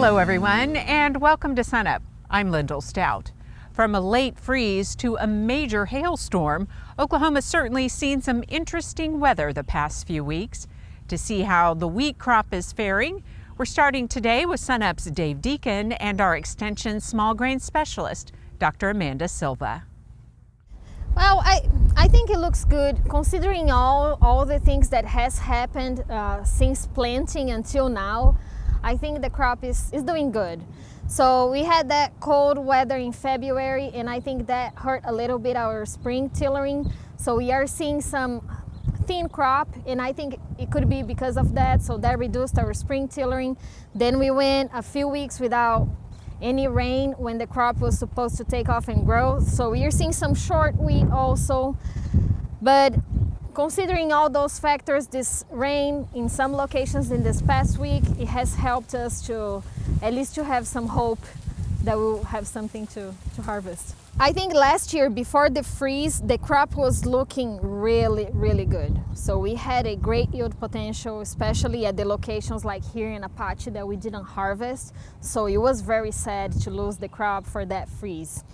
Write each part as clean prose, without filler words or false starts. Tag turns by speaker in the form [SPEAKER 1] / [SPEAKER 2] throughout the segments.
[SPEAKER 1] Hello everyone, and welcome to Sunup. I'm Lyndall Stout. From a late freeze to a major hailstorm, Oklahoma's certainly seen some interesting weather the past few weeks. To see how the wheat crop is faring, we're starting today with Sunup's Dave Deacon and our Extension small grain specialist, Dr. Amanda Silva.
[SPEAKER 2] Well, I think it looks good considering all the things that has happened since planting until now. I think the crop is doing good. So we had that cold weather in February, and I think that hurt a little bit our spring tillering. So we are seeing some thin crop, and I think it could be because of that. So that reduced our spring tillering. Then we went a few weeks without any rain when the crop was supposed to take off and grow. So we are seeing some short wheat also. But considering all those factors, this rain in some locations in this past week, it has helped us to at least to have some hope that we'll have something to harvest. I think last year before the freeze, the crop was looking really good. So we had a great yield potential, especially at the locations like here in Apache that we didn't harvest. So it was very sad to lose the crop for that freeze.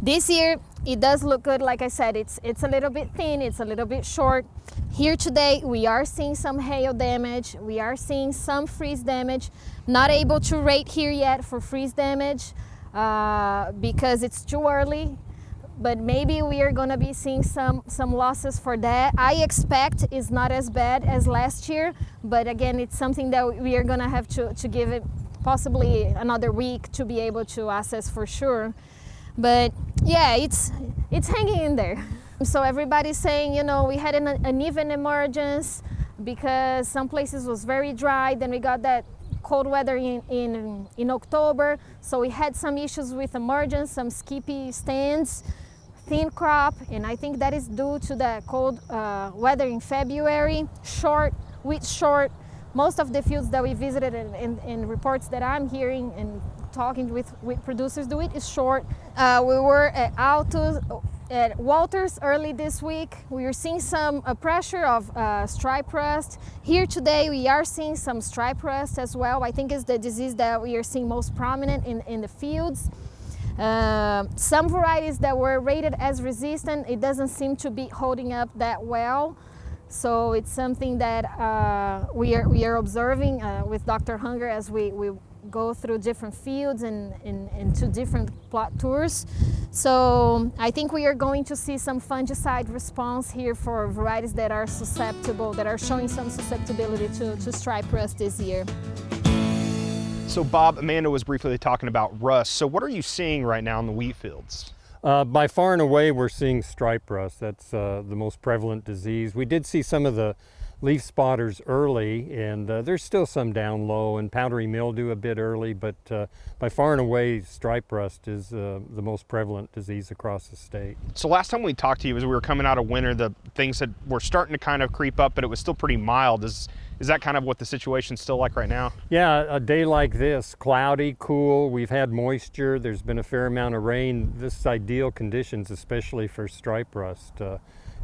[SPEAKER 2] This year, it does look good. Like I said, it's a little bit thin, it's a little bit short. Here today, we are seeing some hail damage. We are seeing some freeze damage. Not able to rate here yet for freeze damage because it's too early, but maybe we are gonna be seeing some losses for that. I expect it's not as bad as last year, but again, it's something that we are gonna have to give it possibly another week to be able to assess for sure. But yeah, it's hanging in there. So everybody's saying, you know, we had an uneven emergence because some places was very dry. Then we got that cold weather in October. So we had some issues with emergence, some skippy stands, thin crop. And I think that is due to the cold weather in February, short, wheat short. Most of the fields that we visited and reports that I'm hearing and talking with producers, the wheat is short. We were at Altus, at Walters early this week. We are seeing some pressure of stripe rust. Here today we are seeing some stripe rust as well. I think it's the disease that we are seeing most prominent in the fields. Some varieties that were rated as resistant, it doesn't seem to be holding up that well. So it's something that we are observing with Dr. Hunger as we go through different fields and to different plot tours. So I think we are going to see some fungicide response here for varieties that are susceptible, that are showing some susceptibility to stripe rust this year.
[SPEAKER 3] So Bob, Amanda was briefly talking about rust. So what are you seeing right now in the wheat fields?
[SPEAKER 4] By far and away, we're seeing stripe rust. That's the most prevalent disease. We did see some of the leaf spotters early, and there's still some down low, and powdery mildew a bit early, but by far and away, stripe rust is the most prevalent disease across the state.
[SPEAKER 3] So last time we talked to you, as we were coming out of winter, the things that were starting to kind of creep up, but it was still pretty mild. Is that kind of what the situation's still like right now?
[SPEAKER 4] Yeah, a day like this, cloudy, cool, we've had moisture, there's been a fair amount of rain. This is ideal conditions, especially for stripe rust.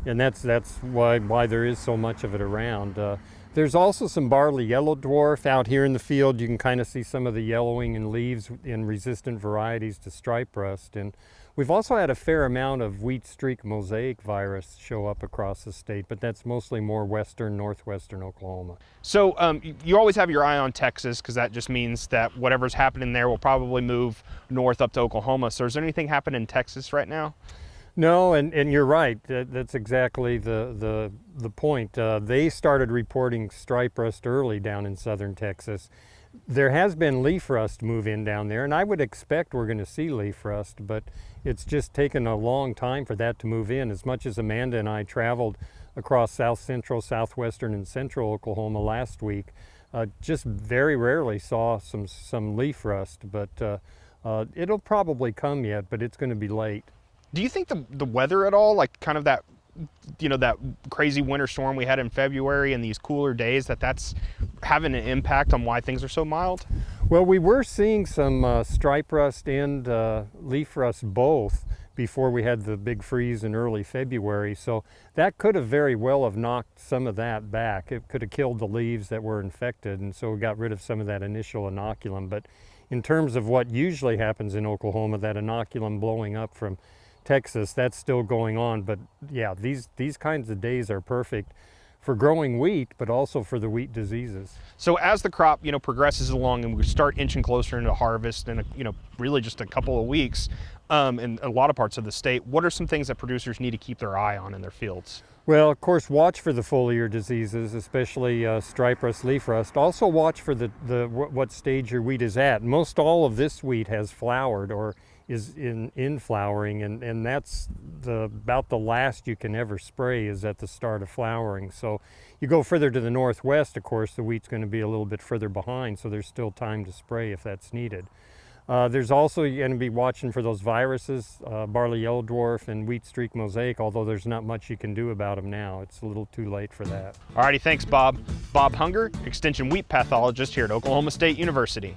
[SPEAKER 4] And that's why there is so much of it around. There's also some barley yellow dwarf out here in the field. You can kind of see some of the yellowing in leaves in resistant varieties to stripe rust. And we've also had a fair amount of wheat streak mosaic virus show up across the state, but that's mostly more western, northwestern Oklahoma.
[SPEAKER 3] So you always have your eye on Texas, because that just means that whatever's happening there will probably move north up to Oklahoma. So is there anything happening in Texas right now?
[SPEAKER 4] No, and you're right. That's exactly the point. They started reporting stripe rust early down in southern Texas. There has been leaf rust move in down there, and I would expect we're going to see leaf rust, but it's just taken a long time for that to move in. As much as Amanda and I traveled across south central, southwestern, and central Oklahoma last week, just very rarely saw some leaf rust, but it'll probably come yet, but it's going to be late.
[SPEAKER 3] Do you think the weather at all, like kind of that, you know, that crazy winter storm we had in February and these cooler days, that's having an impact on why things are so mild?
[SPEAKER 4] Well, we were seeing some stripe rust and leaf rust both before we had the big freeze in early February. So that could have very well have knocked some of that back. It could have killed the leaves that were infected, and so we got rid of some of that initial inoculum. But in terms of what usually happens in Oklahoma, that inoculum blowing up from Texas, that's still going on. But yeah, these kinds of days are perfect for growing wheat, but also for the wheat diseases.
[SPEAKER 3] So as the crop, progresses along and we start inching closer into harvest in, really just a couple of weeks, in a lot of parts of the state, what are some things that producers need to keep their eye on in their fields?
[SPEAKER 4] Well, of course, watch for the foliar diseases, especially stripe rust, leaf rust. Also watch for what stage your wheat is at. Most all of this wheat has flowered or is in flowering, and that's about the last you can ever spray is at the start of flowering. So you go further to the northwest, of course, the wheat's going to be a little bit further behind, so there's still time to spray if that's needed. There's also, you're going to be watching for those viruses, barley yellow dwarf and wheat streak mosaic, although there's not much you can do about them now. It's a little too late for that.
[SPEAKER 3] Alrighty, thanks, Bob. Bob Hunger, Extension Wheat Pathologist here at Oklahoma State University.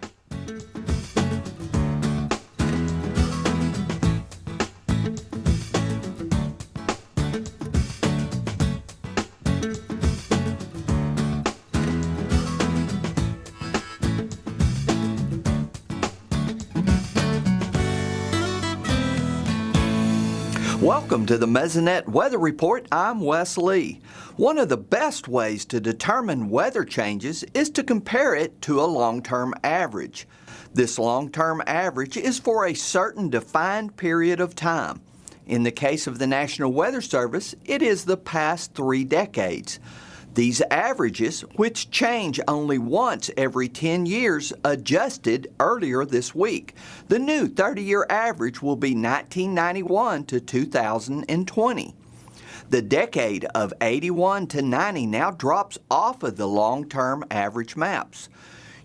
[SPEAKER 5] Welcome to the Mesonet Weather Report. I'm Wes Lee. One of the best ways to determine weather changes is to compare it to a long-term average. This long-term average is for a certain defined period of time. In the case of the National Weather Service, it is the past 3 decades. These averages, which change only once every 10 years, adjusted earlier this week. The new 30-year average will be 1991 to 2020. The decade of 81 to 90 now drops off of the long-term average maps.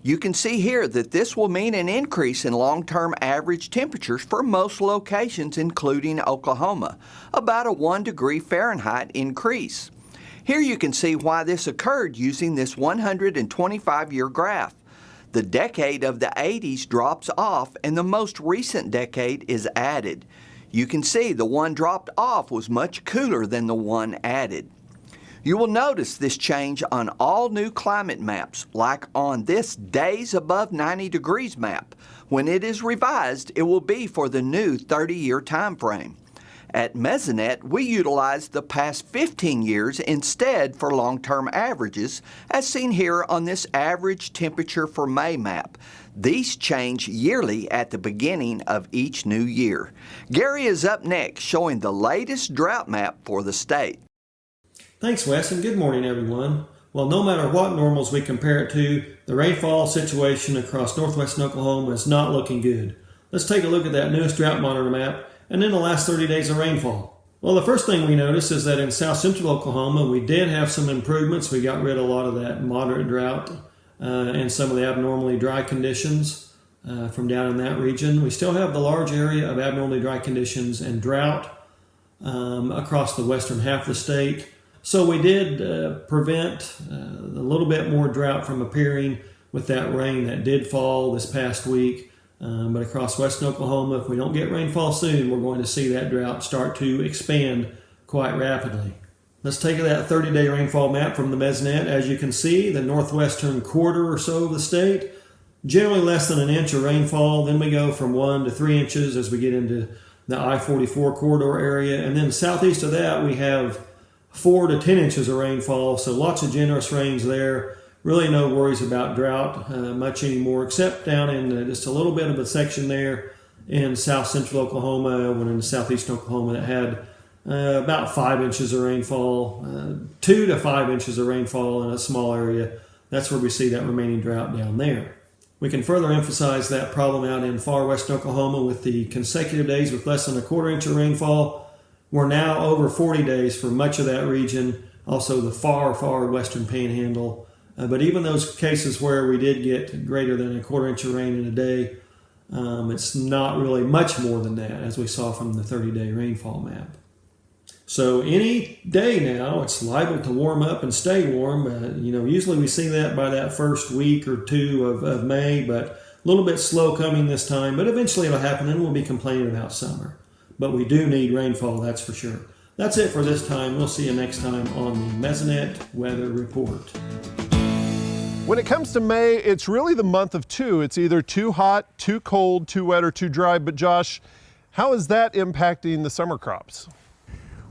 [SPEAKER 5] You can see here that this will mean an increase in long-term average temperatures for most locations, including Oklahoma, about a 1 degree Fahrenheit increase. Here you can see why this occurred using this 125-year graph. The decade of the 80s drops off and the most recent decade is added. You can see the one dropped off was much cooler than the one added. You will notice this change on all new climate maps, like on this Days Above 90 Degrees map. When it is revised, it will be for the new 30-year time frame. At Mesonet, we utilize the past 15 years instead for long-term averages, as seen here on this average temperature for May map. These change yearly at the beginning of each new year. Gary is up next, showing the latest drought map for the state.
[SPEAKER 6] Thanks, Wes, and good morning, everyone. Well, no matter what normals we compare it to, the rainfall situation across northwestern Oklahoma is not looking good. Let's take a look at that newest drought monitor map and then the last 30 days of rainfall. Well, the first thing we notice is that in south central Oklahoma, we did have some improvements. We got rid of a lot of that moderate drought and some of the abnormally dry conditions from down in that region. We still have the large area of abnormally dry conditions and drought across the western half of the state. So we did prevent a little bit more drought from appearing with that rain that did fall this past week. But across western Oklahoma, if we don't get rainfall soon, we're going to see that drought start to expand quite rapidly. Let's take that 30-day rainfall map from the Mesonet. As you can see, the northwestern quarter or so of the state, generally less than an inch of rainfall. Then we go from 1 to 3 inches as we get into the I-44 corridor area. And then southeast of that, we have 4 to 10 inches of rainfall. So lots of generous rains there. Really no worries about drought much anymore, except down in just a little bit of a section there in south central Oklahoma, one in southeastern Oklahoma that had about 5 inches of rainfall, 2 to 5 inches of rainfall in a small area. That's where we see that remaining drought down there. We can further emphasize that problem out in far western Oklahoma with the consecutive days with less than a quarter inch of rainfall. We're now over 40 days for much of that region, also the far western panhandle. But even those cases where we did get greater than a quarter inch of rain in a day, it's not really much more than that, as we saw from the 30-day rainfall map. So any day now, it's liable to warm up and stay warm. Usually we see that by that first week or two of May, but a little bit slow coming this time. But eventually it'll happen, and we'll be complaining about summer. But we do need rainfall, that's for sure. That's it for this time. We'll see you next time on the Mesonet Weather Report.
[SPEAKER 7] When it comes to May, it's really the month of two. It's either too hot, too cold, too wet, or too dry. But Josh, how is that impacting the summer crops?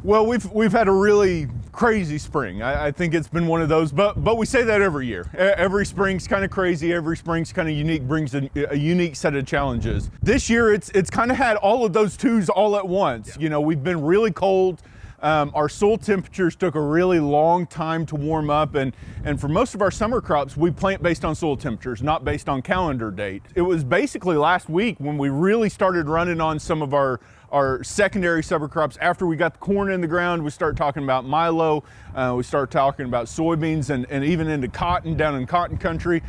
[SPEAKER 8] Well, we've had a really crazy spring. I think it's been one of those, but we say that every year. Every spring's kind of crazy. Every spring's kind of unique, brings a unique set of challenges. This year, it's kind of had all of those twos all at once. Yeah. You know, we've been really cold. Our soil temperatures took a really long time to warm up, and for most of our summer crops, we plant based on soil temperatures, not based on calendar date. It was basically last week when we really started running on some of our secondary summer crops. After we got the corn in the ground, we start talking about milo, we start talking about soybeans, and even into cotton down in cotton country.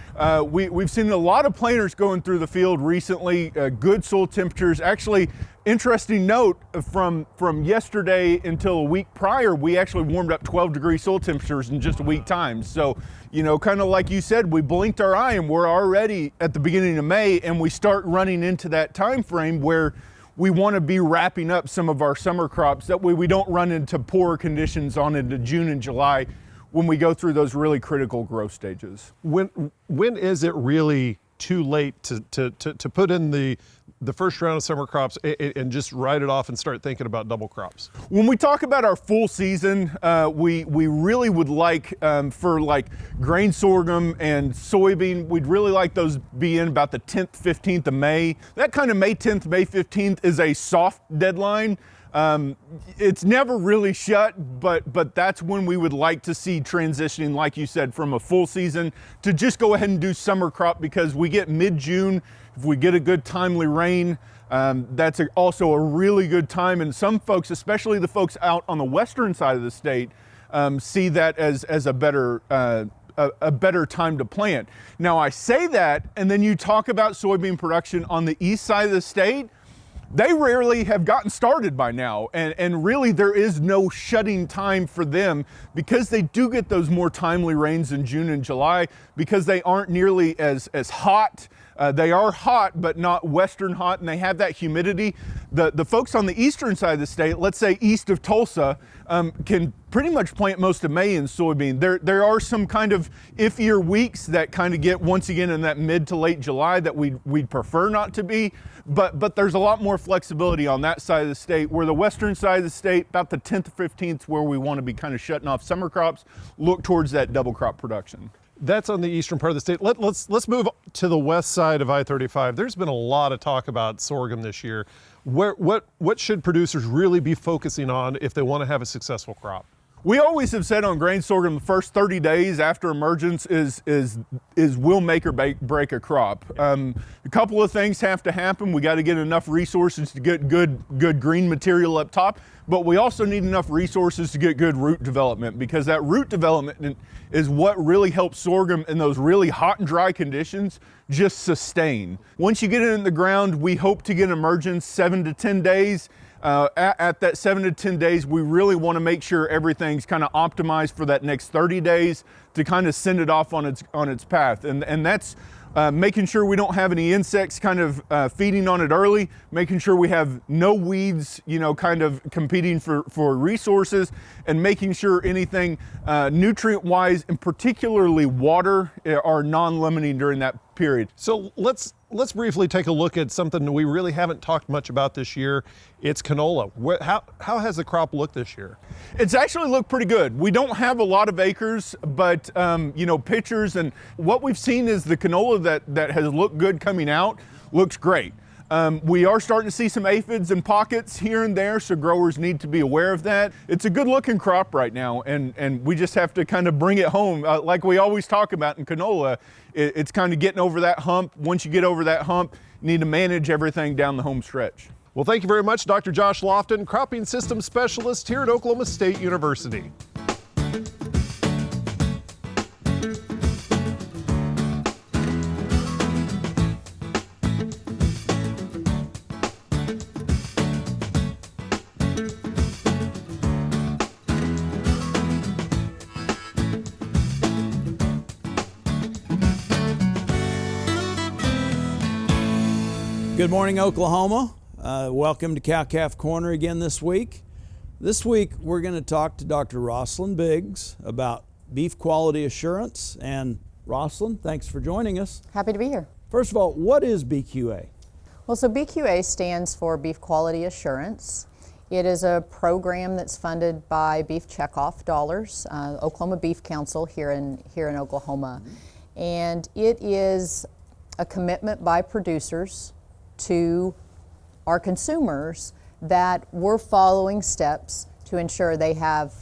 [SPEAKER 8] We've seen a lot of planters going through the field recently, good soil temperatures. Actually, interesting note, from yesterday until a week prior, we actually warmed up 12-degree soil temperatures in just a week time. So, you know, kind of like you said, we blinked our eye and we're already at the beginning of May, and we start running into that time frame where we want to be wrapping up some of our summer crops. That way we don't run into poor conditions on into June and July when we go through those really critical growth stages.
[SPEAKER 7] When is it really too late to put in the first round of summer crops and just write it off and start thinking about double crops?
[SPEAKER 8] When we talk about our full season, we really would like, for like grain sorghum and soybean, we'd really like those be in about the 10th, 15th of May. That kind of May 10th, May 15th is a soft deadline. It's never really shut, but that's when we would like to see transitioning, like you said, from a full season to just go ahead and do summer crop, because we get mid-June. If we get a good timely rain, that's also a really good time. And some folks, especially the folks out on the western side of the state, see that as a better time to plant. Now I say that, and then you talk about soybean production on the east side of the state. They rarely have gotten started by now, and really there is no shutting time for them, because they do get those more timely rains in June and July, because they aren't nearly as hot. They are hot, but not western hot, and they have that humidity. The folks on the eastern side of the state, let's say east of Tulsa, can pretty much plant most of May in soybean. There are some kind of iffier weeks that kind of get once again in that mid to late July that we'd prefer not to be, but there's a lot more flexibility on that side of the state. Where the western side of the state, about the 10th or 15th, where we want to be kind of shutting off summer crops, look towards that double crop production.
[SPEAKER 7] That's on the eastern part of the state. Let's move to the west side of I-35. There's been a lot of talk about sorghum this year. What should producers really be focusing on if they want to have a successful crop?
[SPEAKER 8] We always have said on grain sorghum, the first 30 days after emergence is will make or break a crop. A couple of things have to happen. We got to get enough resources to get good green material up top, but we also need enough resources to get good root development, because that root development is what really helps sorghum in those really hot and dry conditions just sustain. Once you get it in the ground, we hope to get emergence 7 to 10 days. At that 7 to 10 days, we really want to make sure everything's kind of optimized for that next 30 days to kind of send it off on its path. And that's making sure we don't have any insects kind of feeding on it early, making sure we have no weeds, you know, kind of competing for resources, and making sure anything nutrient-wise, and particularly water, are non-limiting during that period.
[SPEAKER 7] So let's briefly take a look at something that we really haven't talked much about this year. It's canola. How has the crop looked this year?
[SPEAKER 8] It's actually looked pretty good. We don't have a lot of acres, but you know, pictures, and what we've seen is the canola that has looked good coming out looks great. We are starting to see some aphids in pockets here and there, so growers need to be aware of that. It's a good looking crop right now, and we just have to kind of bring it home. Like we always talk about in canola, it's kind of getting over that hump. Once you get over that hump, you need to manage everything down the home stretch.
[SPEAKER 7] Well, thank you very much, Dr. Josh Lofton, Cropping Systems Specialist here at Oklahoma State University.
[SPEAKER 9] Good morning, Oklahoma. Welcome to Cow-Calf Corner again this week. This week, we're going to talk to Dr. Rosslyn Biggs about beef quality assurance and Rosslyn, thanks for joining us.
[SPEAKER 10] Happy to be here.
[SPEAKER 9] First of all, what is BQA?
[SPEAKER 10] Well, so BQA stands for Beef Quality Assurance. It is a program that's funded by beef checkoff dollars, Oklahoma Beef Council here in Oklahoma. And it is a commitment by producers to our consumers that we're following steps to ensure they have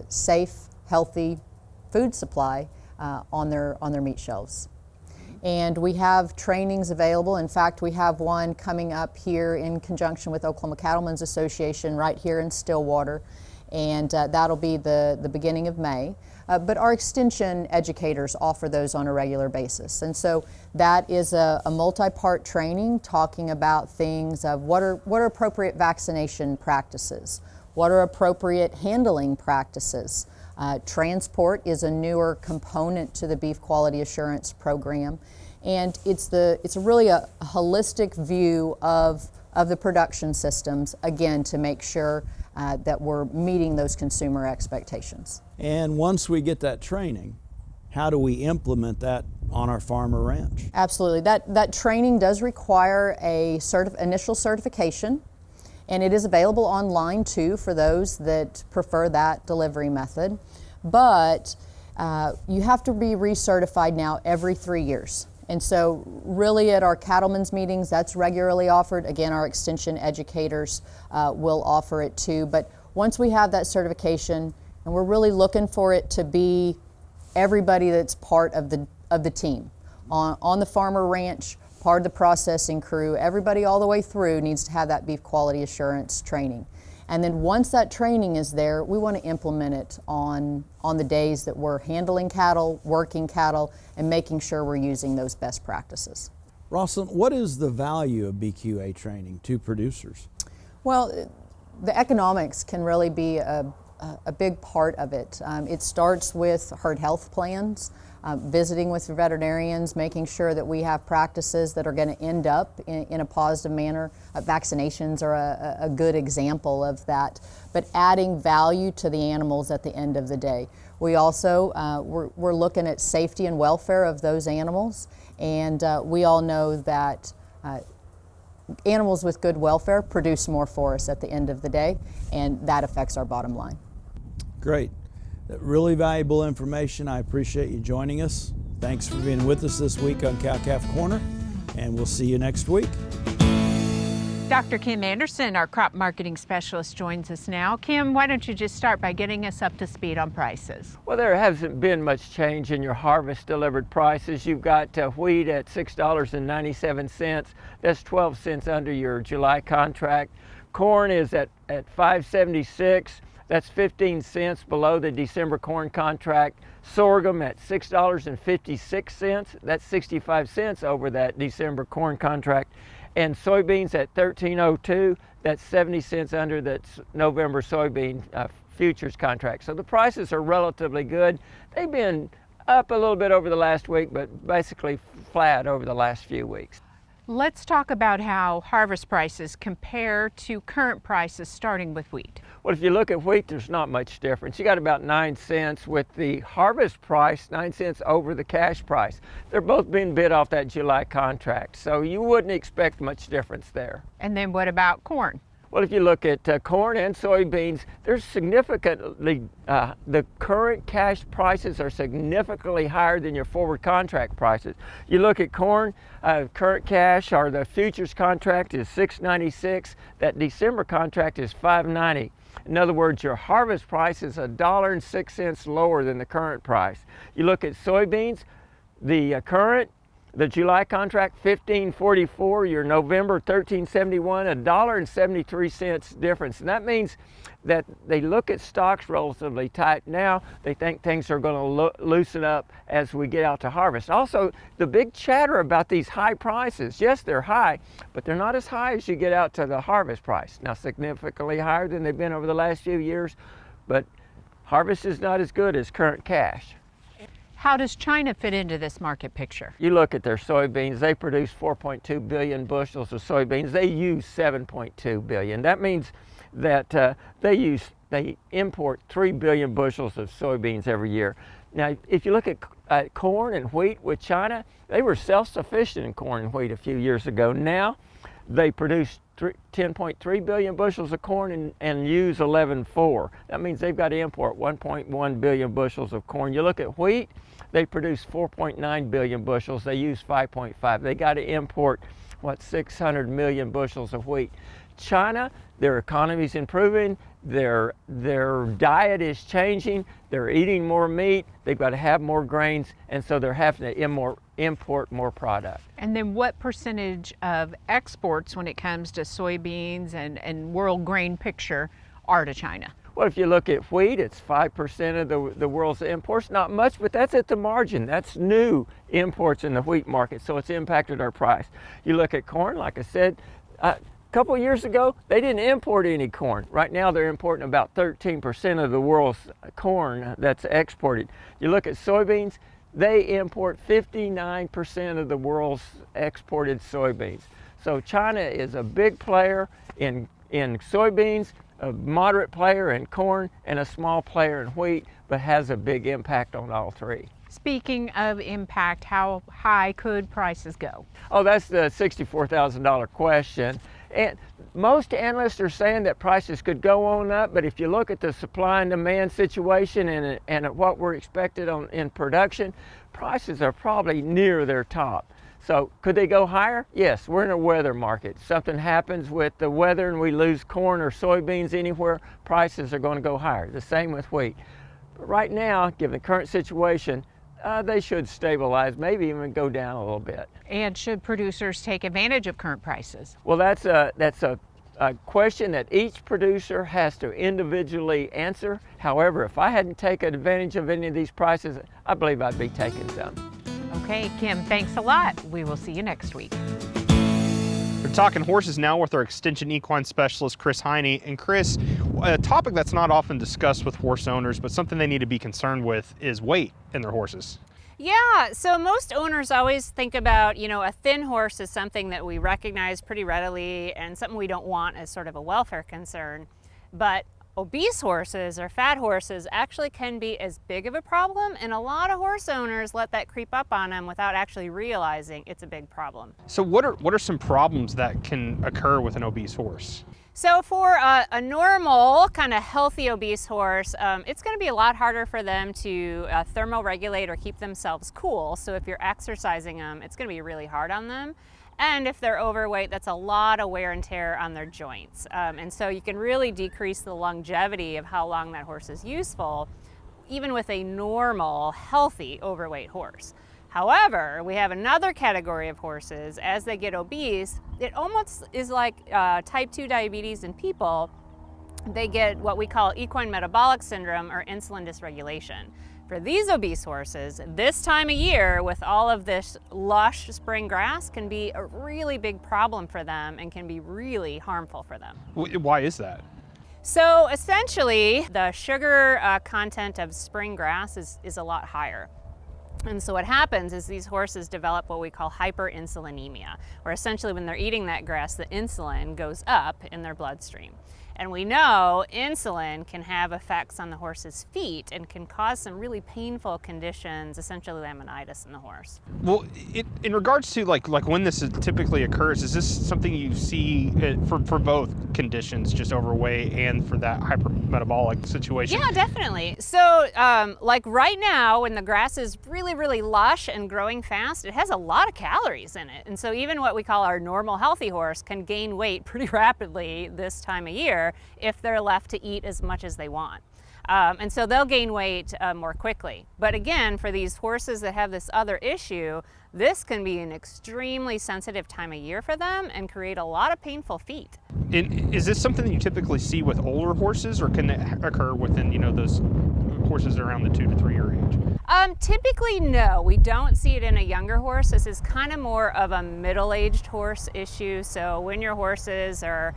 [SPEAKER 10] safe, healthy food supply on their meat shelves. And we have trainings available. In fact, we have one coming up here in conjunction with Oklahoma Cattlemen's Association right here in Stillwater, and that'll be the beginning of May. But our extension educators offer those on a regular basis. And so that is a multi-part training talking about things of what are appropriate vaccination practices, what are appropriate handling practices. Transport is a newer component to the Beef Quality Assurance program, and it's really a holistic view of the production systems, again, to make sure that we're meeting those consumer expectations.
[SPEAKER 9] And once we get that training, how do we implement that on our farm or ranch?
[SPEAKER 10] Absolutely. That training does require a initial certification. And it is available online too for those that prefer that delivery method. But you have to be recertified now every 3 years. And so really at our cattlemen's meetings, that's regularly offered. Again, our extension educators will offer it too. But once we have that certification, and we're really looking for it to be everybody that's part of the team. On the farm or ranch, part of the processing crew, everybody all the way through needs to have that beef quality assurance training. And then once that training is there, we want to implement it on the days that we're handling cattle, working cattle, and making sure we're using those best practices.
[SPEAKER 9] Rosslyn, what is the value of BQA training to producers?
[SPEAKER 10] Well, the economics can really be a big part of it. It starts with herd health plans. Visiting with veterinarians, making sure that we have practices that are going to end up in a positive manner. Vaccinations are a good example of that, but adding value to the animals at the end of the day. We also, we're looking at safety and welfare of those animals, and we all know that animals with good welfare produce more for us at the end of the day, and that affects our bottom line.
[SPEAKER 9] Great. Really valuable information. I appreciate you joining us. Thanks for being with us this week on Cow-Calf Corner, and we'll see you next week.
[SPEAKER 1] Dr. Kim Anderson, our crop marketing specialist, joins us now. Kim, why don't you just start by getting us up to speed on prices?
[SPEAKER 11] Well, there hasn't been much change in your harvest delivered prices. You've got wheat at $6.97. That's 12 cents under your July contract. Corn is at $5.76. That's 15 cents below the December corn contract. Sorghum at $6.56. That's 65 cents over that December corn contract. And soybeans at $13.02. That's 70 cents under that November soybean futures contract. So the prices are relatively good. They've been up a little bit over the last week, but basically flat over the last few weeks.
[SPEAKER 1] Let's talk about how harvest prices compare to current prices, starting with wheat.
[SPEAKER 11] Well, if you look at wheat, there's not much difference. You got about 9 cents with the harvest price, 9 cents over the cash price. They're both being bid off that July contract, so you wouldn't expect much difference there.
[SPEAKER 1] And then what about corn?
[SPEAKER 11] Well, if you look at corn and soybeans, there's significantly, the current cash prices are significantly higher than your forward contract prices. You look at corn, current cash or the futures contract is $6.96. That December contract is $5.90. In other words, your harvest price is $1.06 lower than the current price. You look at soybeans, the July contract, $15.44, your November, $13.71, $1.73 difference. And that means that they look at stocks relatively tight now. They think things are going to loosen up as we get out to harvest. Also, the big chatter about these high prices, yes, they're high, but they're not as high as you get out to the harvest price. Now, significantly higher than they've been over the last few years, but harvest is not as good as current cash.
[SPEAKER 1] How does China fit into this market picture?
[SPEAKER 11] You look at their soybeans, they produce 4.2 billion bushels of soybeans. They use 7.2 billion. That means that they import 3 billion bushels of soybeans every year. Now, if you look at corn and wheat with China. They were self-sufficient in corn and wheat a few years ago. Now they produce 10.3 billion bushels of corn and use 11.4. That means they've got to import 1.1 billion bushels of corn. You look at wheat, they produce 4.9 billion bushels. They use 5.5. They got to import, 600 million bushels of wheat. China, their economy's improving, their diet is changing, they're eating more meat, they've got to have more grains, and so they're having to import more product.
[SPEAKER 1] And then what percentage of exports when it comes to soybeans and world grain picture are to China?
[SPEAKER 11] Well, if you look at wheat, it's 5% of the world's imports. Not much, but that's at the margin. That's new imports in the wheat market, so it's impacted our price. You look at corn, like I said, a couple of years ago, they didn't import any corn. Right now, they're importing about 13% of the world's corn that's exported. You look at soybeans, they import 59% of the world's exported soybeans. So China is a big player in soybeans, a moderate player in corn, and a small player in wheat, but has a big impact on all three.
[SPEAKER 1] Speaking of impact, how high could prices go?
[SPEAKER 11] Oh, that's the $64,000 question. And most analysts are saying that prices could go on up, but if you look at the supply and demand situation and at what we're expected in production, prices are probably near their top. So could they go higher? Yes, we're in a weather market. Something happens with the weather and we lose corn or soybeans anywhere, prices are going to go higher. The same with wheat. But right now, given the current situation, they should stabilize, maybe even go down a little bit.
[SPEAKER 1] And should producers take advantage of current prices?
[SPEAKER 11] Well, that's a question that each producer has to individually answer. However, if I hadn't taken advantage of any of these prices, I believe I'd be taking some.
[SPEAKER 1] Okay, Kim, thanks a lot. We will see you next week.
[SPEAKER 3] We're talking horses now with our extension equine specialist, Kris Hiney. And Kris, a topic that's not often discussed with horse owners, but something they need to be concerned with is weight in their horses.
[SPEAKER 12] Yeah, so most owners always think about, a thin horse as something that we recognize pretty readily and something we don't want as sort of a welfare concern. But obese horses or fat horses actually can be as big of a problem, and a lot of horse owners let that creep up on them without actually realizing it's a big problem.
[SPEAKER 3] So what are some problems that can occur with an obese horse?
[SPEAKER 12] So for a normal, kind of healthy obese horse, it's going to be a lot harder for them to thermoregulate or keep themselves cool. So if you're exercising them, it's going to be really hard on them. And if they're overweight, that's a lot of wear and tear on their joints. And so you can really decrease the longevity of how long that horse is useful, even with a normal, healthy, overweight horse. However, we have another category of horses. As they get obese, it almost is like type 2 diabetes in people. They get what we call equine metabolic syndrome or insulin dysregulation. For these obese horses, this time of year with all of this lush spring grass can be a really big problem for them and can be really harmful for them.
[SPEAKER 3] Why is that?
[SPEAKER 12] So essentially, the sugar content of spring grass is a lot higher. And so what happens is these horses develop what we call hyperinsulinemia, where essentially when they're eating that grass, the insulin goes up in their bloodstream. And we know insulin can have effects on the horse's feet and can cause some really painful conditions, essentially laminitis in the horse.
[SPEAKER 3] Well, in regards to like when this typically occurs, is this something you see for both conditions, just overweight and for that hypermetabolic situation?
[SPEAKER 12] Yeah, definitely. So like right now when the grass is really, really lush and growing fast, it has a lot of calories in it. And so even what we call our normal healthy horse can gain weight pretty rapidly this time of year if they're left to eat as much as they want. And so they'll gain weight more quickly. But again, for these horses that have this other issue, this can be an extremely sensitive time of year for them and create a lot of painful feet.
[SPEAKER 3] Is this something that you typically see with older horses, or can it occur within, those horses around the 2 to 3 year age?
[SPEAKER 12] Typically, no, we don't see it in a younger horse. This is kind of more of a middle-aged horse issue. So when your horses are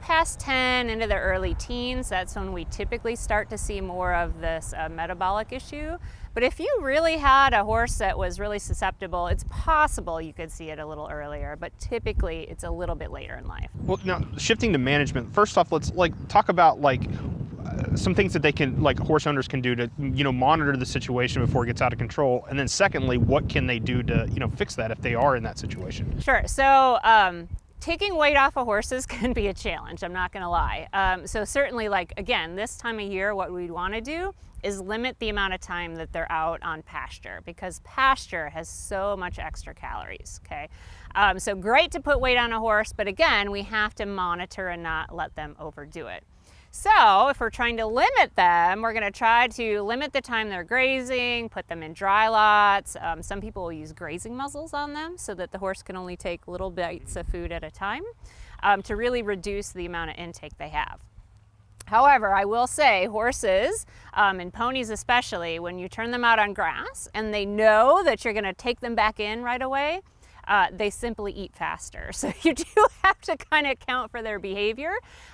[SPEAKER 12] past 10 into their early teens, that's when we typically start to see more of this metabolic issue. But if you really had a horse that was really susceptible, it's possible you could see it a little earlier, but typically it's a little bit later in life.
[SPEAKER 3] Well, now shifting to management, first off, let's talk about some things that they can, like horse owners can do to, monitor the situation before it gets out of control? And then secondly, what can they do to, fix that if they are in that situation?
[SPEAKER 12] Sure. So taking weight off of horses can be a challenge, I'm not going to lie. So certainly, like, again, this time of year, what we want to do is limit the amount of time that they're out on pasture, because pasture has so much extra calories, okay? So great to put weight on a horse, but again, we have to monitor and not let them overdo it. So if we're trying to limit them, we're going to try to limit the time they're grazing, put them in dry lots. Some people will use grazing muzzles on them so that the horse can only take little bites of food at a time to really reduce the amount of intake they have. However, I will say horses, and ponies especially, when you turn them out on grass and they know that you're going to take them back in right away, they simply eat faster. So you do have to kind of account for their behavior.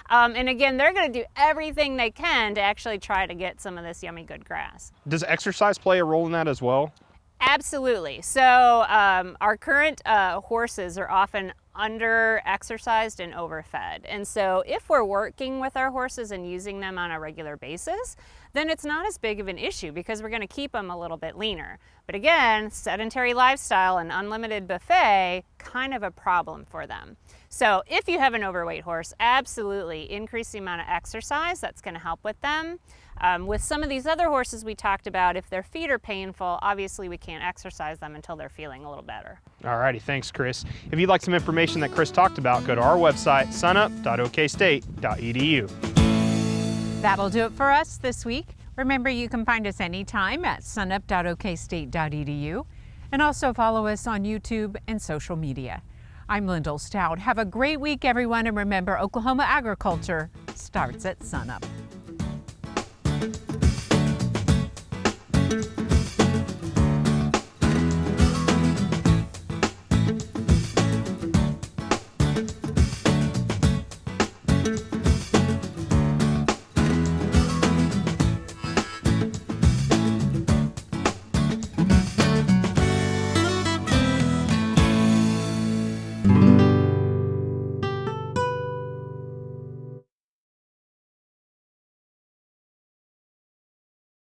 [SPEAKER 12] And again, they're going to do everything they can to actually try to get some of this yummy good grass.
[SPEAKER 3] Does exercise play a role in that as well?
[SPEAKER 12] Absolutely. So our current horses are often under-exercised and overfed. And so if we're working with our horses and using them on a regular basis, then it's not as big of an issue because we're going to keep them a little bit leaner. But again, sedentary lifestyle and unlimited buffet, kind of a problem for them. So if you have an overweight horse, absolutely increase the amount of exercise. That's going to help with them. With some of these other horses we talked about, if their feet are painful, obviously we can't exercise them until they're feeling a little better.
[SPEAKER 3] Alrighty, thanks, Kris. If you'd like some information that Kris talked about, go to our website, sunup.okstate.edu.
[SPEAKER 1] That'll do it for us this week. Remember, you can find us anytime at sunup.okstate.edu and also follow us on YouTube and social media. I'm Lyndall Stout. Have a great week, everyone, and remember, Oklahoma agriculture starts at sunup.